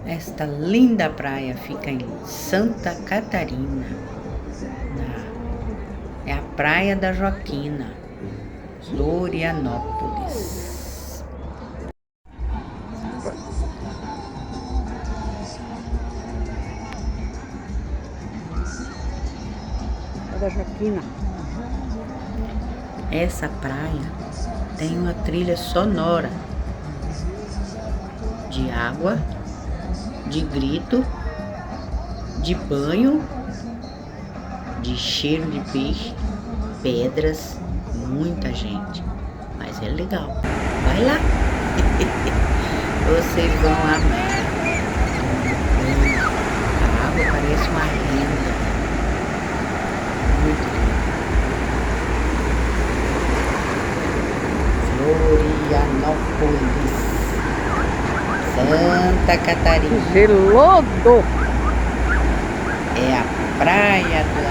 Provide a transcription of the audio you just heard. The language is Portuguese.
Esta linda praia fica em Santa Catarina. É a Praia da Joaquina, Florianópolis. É da Joaquina. Essa praia tem uma trilha sonora de água, de grito, de banho, de cheiro de peixe, pedras, muita gente. Mas é legal. Vai lá. Vocês vão amar. A água parece uma renda. Muito lindo. Florianópolis, Santa Catarina. Gelodo! É a praia do